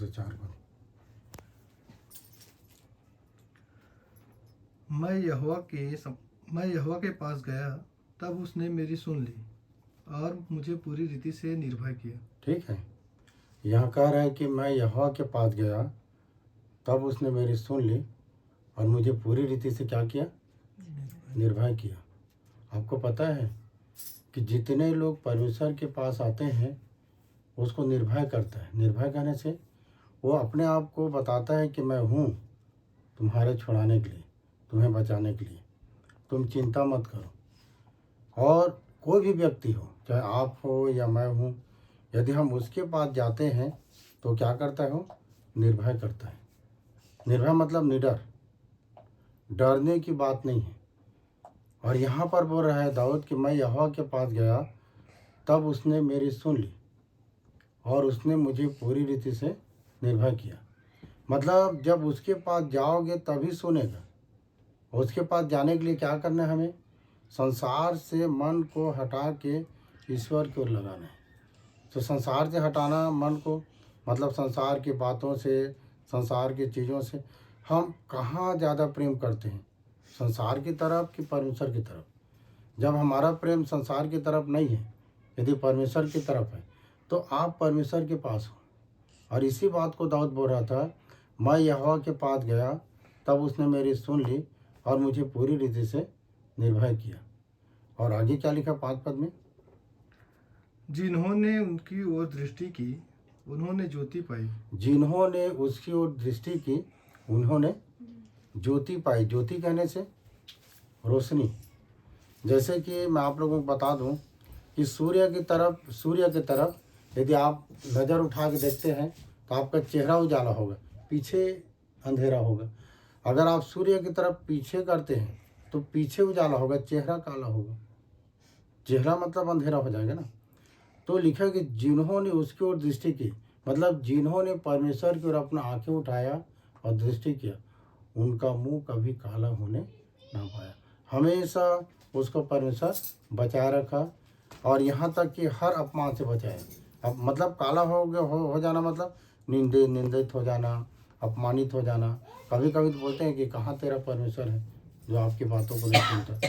से 4 पद। मैं यहोवा के पास गया, तब उसने मेरी सुन ली और मुझे पूरी रीति से निर्भय किया। ठीक है, यहाँ कह रहा है कि मैं यहोवा के पास गया, तब उसने मेरी सुन ली और मुझे पूरी रीति से क्या किया? निर्भय किया। आपको पता है कि जितने लोग परमेश्वर के पास आते हैं उसको निर्भय करता है। निर्भय करने से वो अपने आप को बताता है कि मैं हूँ तुम्हारे छुड़ाने के लिए, तुम्हें बचाने के लिए, तुम चिंता मत करो। और कोई भी व्यक्ति हो, चाहे आप हो या मैं हूँ, यदि हम उसके पास जाते हैं तो क्या करता है? वो निर्भय करता है। निर्भय मतलब निडर, डरने की बात नहीं है। और यहाँ पर बोल रहा है दाऊद कि मैं यहोवा के पास गया, तब उसने मेरी सुन ली और उसने मुझे पूरी रीति से निर्भय किया। मतलब जब उसके पास जाओगे तभी सुनेगा। उसके पास जाने के लिए क्या करना है? हमें संसार से मन को हटा के ईश्वर की ओर लगाना है। तो संसार से हटाना मन को, मतलब संसार की बातों से, संसार की चीज़ों से हम कहाँ ज़्यादा प्रेम करते हैं, संसार की तरफ कि परमेश्वर की तरफ? जब हमारा प्रेम संसार की तरफ नहीं है, यदि परमेश्वर की तरफ है, तो आप परमेश्वर के पास हो। और इसी बात को दाऊद बोल रहा था, मैं यहोवा के पास गया, तब उसने मेरी सुन ली और मुझे पूरी रीति से निर्भय किया। और आगे क्या लिखा 5 पद में? जिन्होंने उनकी ओर दृष्टि की, उन्होंने ज्योति पाई। जिन्होंने उसकी ओर दृष्टि की, उन्होंने ज्योति पाई। ज्योति कहने से रोशनी। जैसे कि मैं आप लोगों को बता दूं कि सूर्य की तरफ यदि आप नज़र उठा के देखते हैं तो आपका चेहरा उजाला होगा, पीछे अंधेरा होगा। अगर आप सूर्य की तरफ पीछे करते हैं तो पीछे उजाला होगा, चेहरा काला होगा। चेहरा मतलब अंधेरा हो जाएगा ना। तो लिखा कि जिन्होंने उसकी ओर दृष्टि की, मतलब जिन्होंने परमेश्वर की ओर अपना आंखें उठाया और दृष्टि किया, उनका मुंह कभी काला होने ना पाया। हमेशा उसको परमेश्वर बचाए रखा और यहाँ तक कि हर अपमान से बचाया। अब मतलब काला हो जाना मतलब निंदित हो जाना, अपमानित हो जाना। कभी कभी तो बोलते हैं कि कहाँ तेरा परमेश्वर है जो आपकी बातों को नहीं सुनता,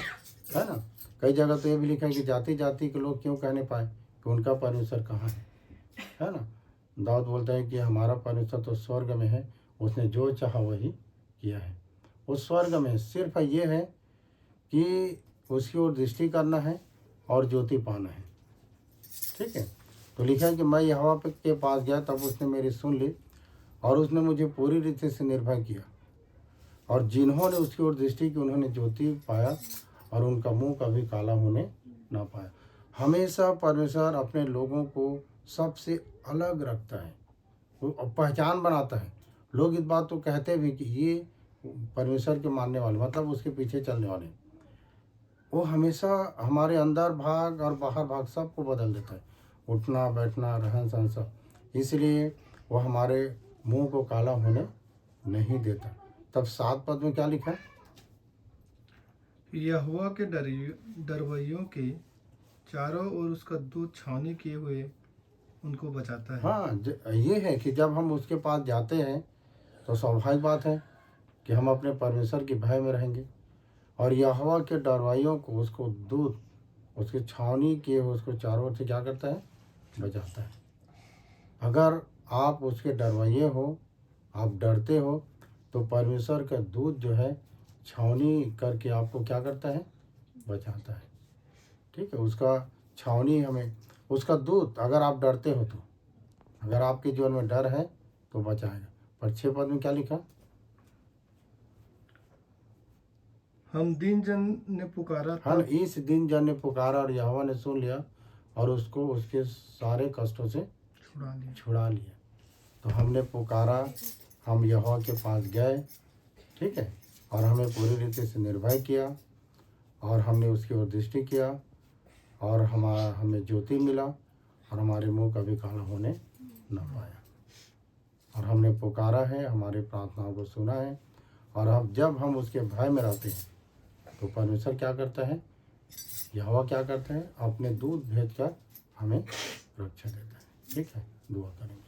है ना। कई जगह तो ये भी लिखा है कि जाति जाति के लोग क्यों कहने पाए कि उनका परमेश्वर कहाँ है ना। दाऊद बोलता है कि हमारा परमेश्वर तो स्वर्ग में है, उसने जो चाहा वही किया है। उस स्वर्ग में सिर्फ ये है कि उसकी ओर दृष्टि करना है और ज्योति पाना है। ठीक है, तो लिखा है कि मैं यहोवा के पास गया, तब उसने मेरी सुन ली और उसने मुझे पूरी रीति से निर्भय किया। और जिन्होंने उसकी ओर दृष्टि की, उन्होंने ज्योति पाया और उनका मुंह कभी काला होने ना पाया। हमेशा परमेश्वर अपने लोगों को सबसे अलग रखता है, वो पहचान बनाता है। लोग इस बात को कहते भी कि ये परमेश्वर के मानने वाले, मतलब उसके पीछे चलने वाले। वो हमेशा हमारे अंदर भाग और बाहर भाग सबको बदल देता है, उठना बैठना रहन सहन सब। इसलिए वो हमारे मुंह को काला होने नहीं देता। तब 7 पद में क्या लिखा है? यहोवा के डरवैयों के चारों ओर उसका दूत छावनी किए हुए उनको बचाता है। हाँ, ये है कि जब हम उसके पास जाते हैं तो स्वाभाविक बात है कि हम अपने परमेश्वर के भय में रहेंगे। और यहोवा के डरवाइयों को उसको दूत उसकी छावनी किए उसको चारों ओर से क्या करता है? बचाता है। अगर आप उसके डरवाइये हो, आप डरते हो, तो परमेश्वर का दूत जो है छावनी करके आपको क्या करता है? बचाता है। ठीक है, उसका छावनी हमें, उसका दूत, अगर आप डरते हो तो, अगर आपके जीवन में डर है तो बचाएगा। पर 6 पद में क्या लिखा? हम दिन जन ने पुकारा हाँ, तब इस दिन जन ने पुकारा और यहोवा ने सुन लिया और उसको उसके सारे कष्टों से छुड़ा लिया। तो हमने पुकारा, हम यहोवा के पास गए, ठीक है, और हमें पूरी रीति से निर्भय किया और हमने उसकी ओर दृष्टि किया और हमें ज्योति मिला और हमारे मुंह कभी काला होने न पाया। और हमने पुकारा है, हमारी प्रार्थनाओं को सुना है। और अब जब हम उसके भय में रहते हैं तो परमेश्वर क्या करता है? यहोवा क्या करता है? अपने दूत भेजकर हमें रक्षा देता है। ठीक है, दुआ करेंगे।